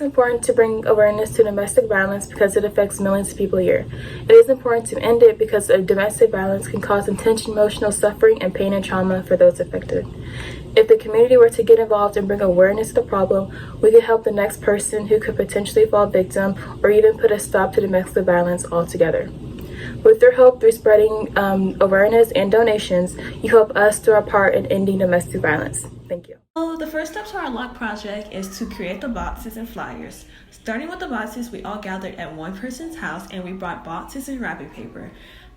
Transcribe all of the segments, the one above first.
important to bring awareness to domestic violence because it affects millions of people a year. It is important to end it because domestic violence can cause intense emotional suffering and pain and trauma for those affected. If the community were to get involved and bring awareness to the problem, we could help the next person who could potentially fall victim or even put a stop to domestic violence altogether. With your help through spreading awareness and donations, you help us do our part in ending domestic violence. Thank you. So the first step to our LOC project is to create the boxes and flyers. Starting with the boxes, we all gathered at one person's house and we brought boxes and wrapping paper.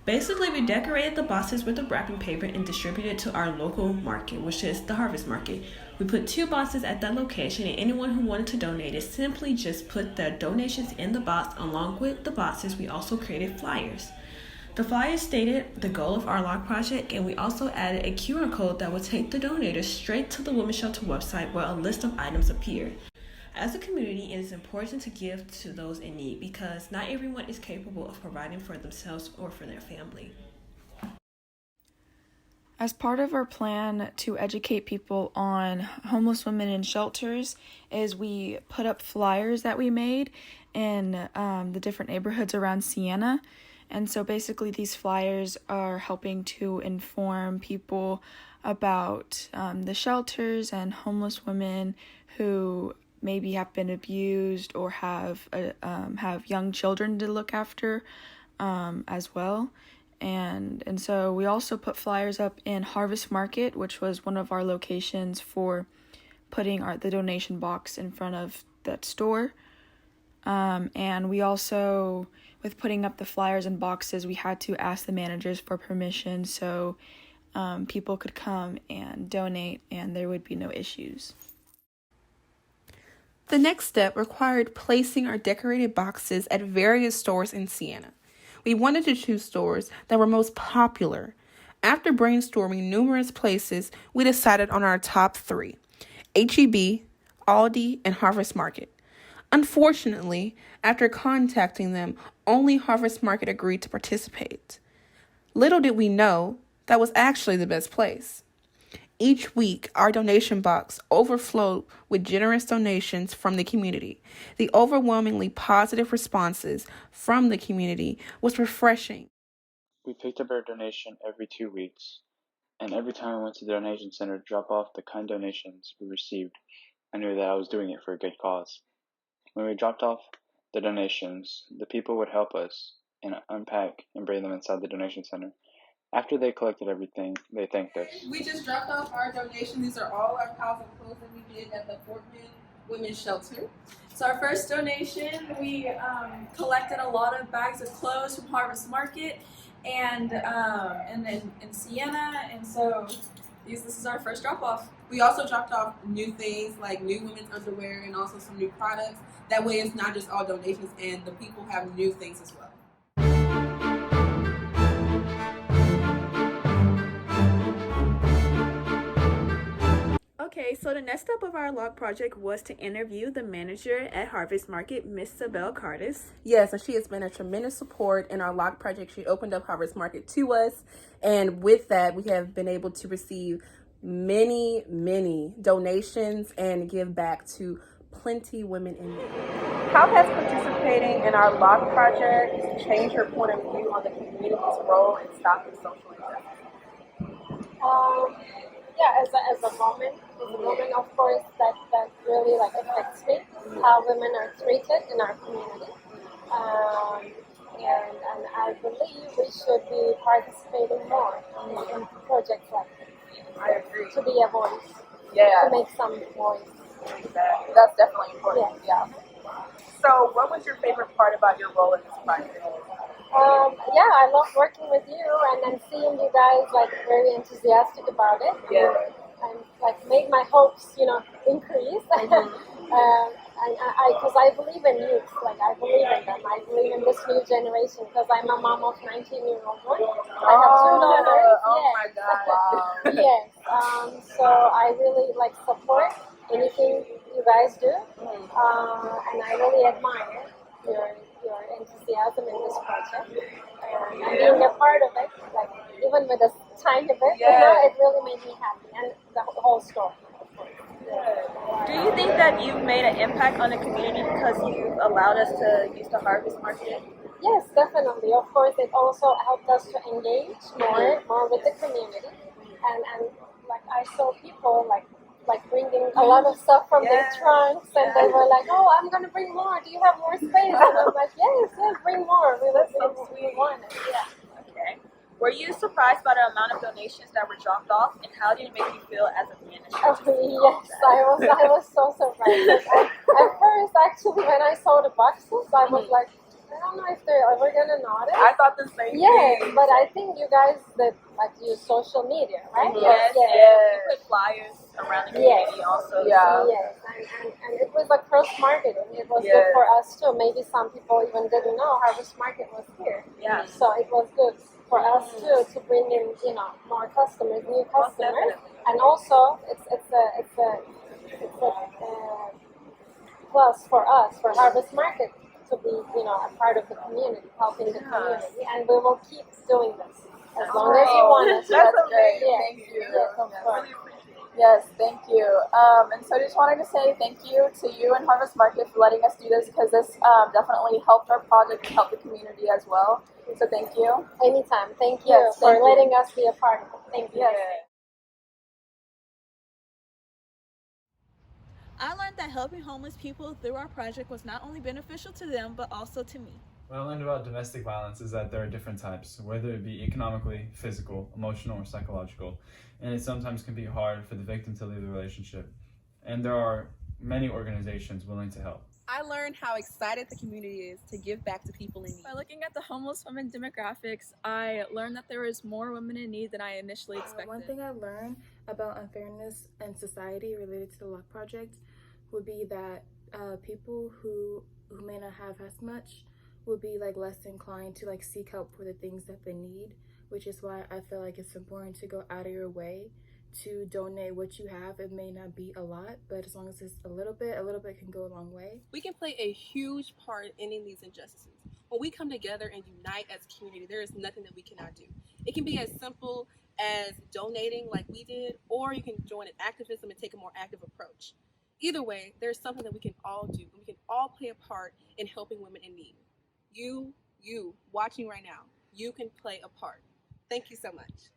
Basically, we decorated the boxes with the wrapping paper and distributed it to our local market, which is the Harvest Market. We put 2 boxes at that location, and anyone who wanted to donate it simply just put their donations in the box. Along with the boxes, we also created flyers. The flyers stated the goal of our LOC project, and we also added a QR code that would take the donators straight to the Women's Shelter website where a list of items appeared. As a community, it is important to give to those in need because not everyone is capable of providing for themselves or for their family. As part of our plan to educate people on homeless women in shelters is we put up flyers that we made in the different neighborhoods around Siena. And so basically these flyers are helping to inform people about the shelters and homeless women who maybe have been abused or have young children to look after as well. And so we also put flyers up in Harvest Market, which was one of our locations for putting the donation box in front of that store. And we also, with putting up the flyers and boxes, we had to ask the managers for permission so people could come and donate and there would be no issues. The next step required placing our decorated boxes at various stores in Siena. We wanted to choose stores that were most popular. After brainstorming numerous places, we decided on our top 3, H-E-B, Aldi, and Harvest Market. Unfortunately, after contacting them, only Harvest Market agreed to participate. Little did we know that was actually the best place. Each week, our donation box overflowed with generous donations from the community. The overwhelmingly positive responses from the community was refreshing. We picked up our donation every 2 weeks, and every time I went to the donation center to drop off the kind donations we received, I knew that I was doing it for a good cause. When we dropped off the donations, the people would help us and unpack and bring them inside the donation center. After they collected everything, they thanked us. We just dropped off our donation. These are all our piles of clothes that we did at the Portman Women's Shelter. So our first donation, we collected a lot of bags of clothes from Harvest Market and then in Siena, and so this is our first drop off. We also dropped off new things like new women's underwear and also some new products. That way it's not just all donations and the people have new things as well. Okay, so the next step of our LOC project was to interview the manager at Harvest Market, Miss Sabelle Cardis. Yes, and she has been a tremendous support in our LOC project. She opened up Harvest Market to us, and with that, we have been able to receive many donations and give back to plenty women in need. How has participating in our LOC project changed your point of view on the community's role in stopping social injustice? Yeah, as a woman, of course, that really affects me, how women are treated in our community. And I believe we should be participating more in projects like this. I agree. To be a voice. Yeah. To make some noise. That's definitely important. Yeah. So what was your favorite part about your role in this project? Yeah, I love working with you and then seeing you guys very enthusiastic about it. Yeah. And make my hopes, increase. Because I believe in youth, I believe in them. I believe in this new generation because I'm a mom of 19-year-old one. I have 2 daughters. Oh yes. my God! Wow. Yes. So I really support anything you guys do, and I really admire your enthusiasm in this project and being a part of it. Even with a tiny bit, it really made me happy, and the whole story. Do you think that you've made an impact on the community because you've allowed us to use the harvest market? Yes, definitely. Of course, it also helped us to engage more with the community, and like I saw people like bringing a lot of stuff from their trunks, and they were like, "Oh, I'm gonna bring more. Do you have more space?" And I'm like, "Yes, bring more. We want it." Yeah. Okay. Were you surprised by the amount of donations that were dropped off, and how did it make you feel as a manager? Oh, yes, I was so surprised. At first, actually, when I saw the boxes, I was like, I don't know if they're ever gonna notice. I thought the same thing. Yes, but I think you guys that like use social media, right? Yes. You put flyers around the community also. Yeah. Yes, and it was like cross marketing. It was good for us too. Maybe some people even didn't know Harvest Market was here. Yeah. So it was good for us too to bring in more customers, new customers, and also it's a plus for us for Harvest Market to be a part of the community, helping the community, and we will keep doing this as long as you want us. That's great. Yes. Thank you. Yes, of course. Yes, thank you. And so I just wanted to say thank you to you and Harvest Market for letting us do this, because this definitely helped our project and helped the community as well. So thank you. Anytime. Thank you for letting us be a part of it. Thank you. Yes. I learned that helping homeless people through our project was not only beneficial to them, but also to me. What I learned about domestic violence is that there are different types, whether it be economically, physical, emotional, or psychological, and it sometimes can be hard for the victim to leave the relationship. And there are many organizations willing to help. I learned how excited the community is to give back to people in need. By looking at the homeless women demographics, I learned that there is more women in need than I initially expected. One thing I learned about unfairness in society related to the LOC project would be that people who may not have as much would be less inclined to seek help for the things that they need, which is why I feel like it's important to go out of your way to donate what you have. It may not be a lot, but as long as it's a little bit can go a long way. We can play a huge part in ending these injustices. When we come together and unite as a community, there is nothing that we cannot do. It can be as simple as donating like we did, or you can join in activism and take a more active approach. Either way, there's something that we can all do, and we can all play a part in helping women in need. You watching right now, you can play a part. Thank you so much.